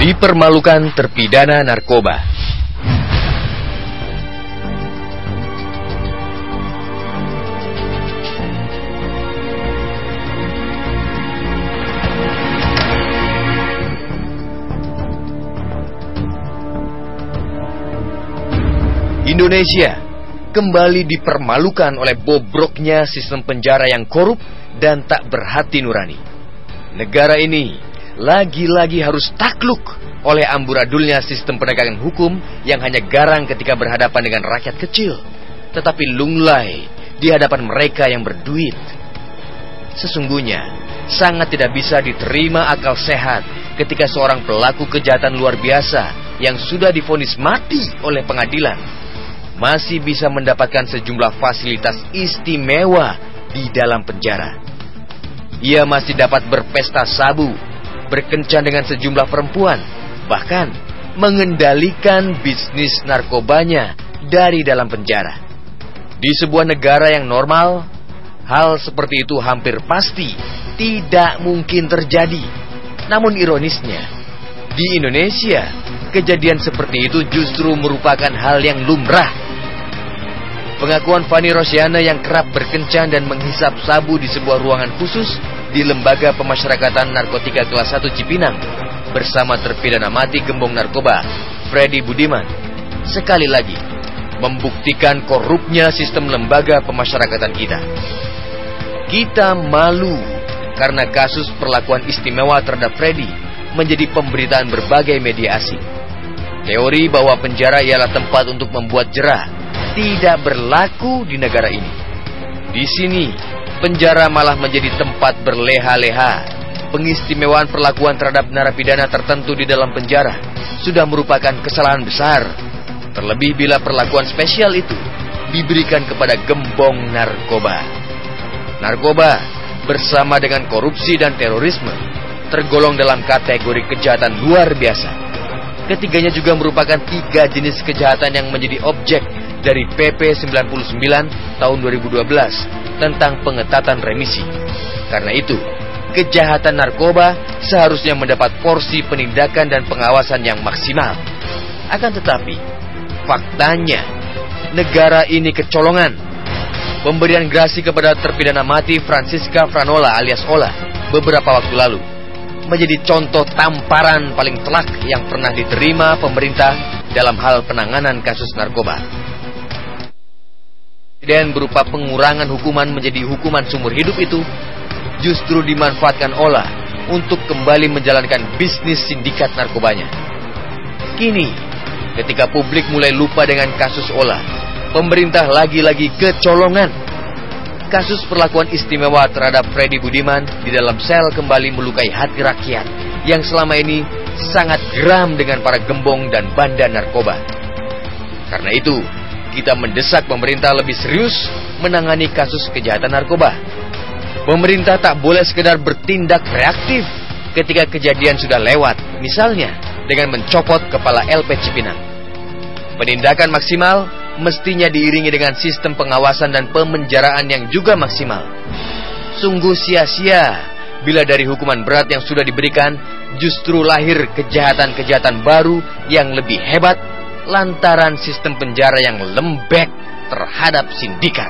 Dipermalukan terpidana narkoba. Indonesia kembali dipermalukan oleh bobroknya sistem penjara yang korup dan tak berhati nurani. Negara ini lagi-lagi harus takluk oleh amburadulnya sistem penegakan hukum yang hanya garang ketika berhadapan dengan rakyat kecil, tetapi lunglai di hadapan mereka yang berduit. Sesungguhnya sangat tidak bisa diterima akal sehat ketika seorang pelaku kejahatan luar biasa yang sudah divonis mati oleh pengadilan masih bisa mendapatkan sejumlah fasilitas istimewa di dalam penjara. Ia masih dapat berpesta sabu, berkencan dengan sejumlah perempuan, bahkan mengendalikan bisnis narkobanya dari dalam penjara. Di sebuah negara yang normal, hal seperti itu hampir pasti tidak mungkin terjadi. Namun ironisnya, di Indonesia, kejadian seperti itu justru merupakan hal yang lumrah. Pengakuan Fani Rosiana yang kerap berkencan dan menghisap sabu di sebuah ruangan khusus di Lembaga Pemasyarakatan Narkotika Kelas 1 Cipinang bersama terpidana mati gembong narkoba Freddy Budiman sekali lagi membuktikan korupnya sistem lembaga pemasyarakatan kita. Kita malu karena kasus perlakuan istimewa terhadap Freddy menjadi pemberitaan berbagai media asing. Teori bahwa penjara ialah tempat untuk membuat jera tidak berlaku di negara ini. Di sini, penjara malah menjadi tempat berleha-leha. Pengistimewaan perlakuan terhadap narapidana tertentu di dalam penjara sudah merupakan kesalahan besar. Terlebih bila perlakuan spesial itu diberikan kepada gembong narkoba. Narkoba bersama dengan korupsi dan terorisme tergolong dalam kategori kejahatan luar biasa. Ketiganya juga merupakan 3 jenis kejahatan yang menjadi objek dari PP 99 tahun 2012 tentang pengetatan remisi. Karena itu, kejahatan narkoba seharusnya mendapat porsi penindakan dan pengawasan yang maksimal. Akan tetapi, faktanya, negara ini kecolongan. Pemberian grasi kepada terpidana mati Francisca Franola alias Ola beberapa waktu lalu menjadi contoh tamparan paling telak yang pernah diterima pemerintah dalam hal penanganan kasus narkoba. Dan berupa pengurangan hukuman menjadi hukuman seumur hidup itu justru dimanfaatkan Ola untuk kembali menjalankan bisnis sindikat narkobanya. Kini, ketika publik mulai lupa dengan kasus Ola, pemerintah lagi-lagi kecolongan. Kasus perlakuan istimewa terhadap Freddy Budiman di dalam sel kembali melukai hati rakyat yang selama ini sangat geram dengan para gembong dan banda narkoba. Karena itu, kita mendesak pemerintah lebih serius menangani kasus kejahatan narkoba. Pemerintah tak boleh sekedar bertindak reaktif ketika kejadian sudah lewat, misalnya dengan mencopot kepala LP Cipinang. Penindakan maksimal mestinya diiringi dengan sistem pengawasan dan pemenjaraan yang juga maksimal. Sungguh sia-sia bila dari hukuman berat yang sudah diberikan justru lahir kejahatan-kejahatan baru yang lebih hebat lantaran sistem penjara yang lembek terhadap sindikat.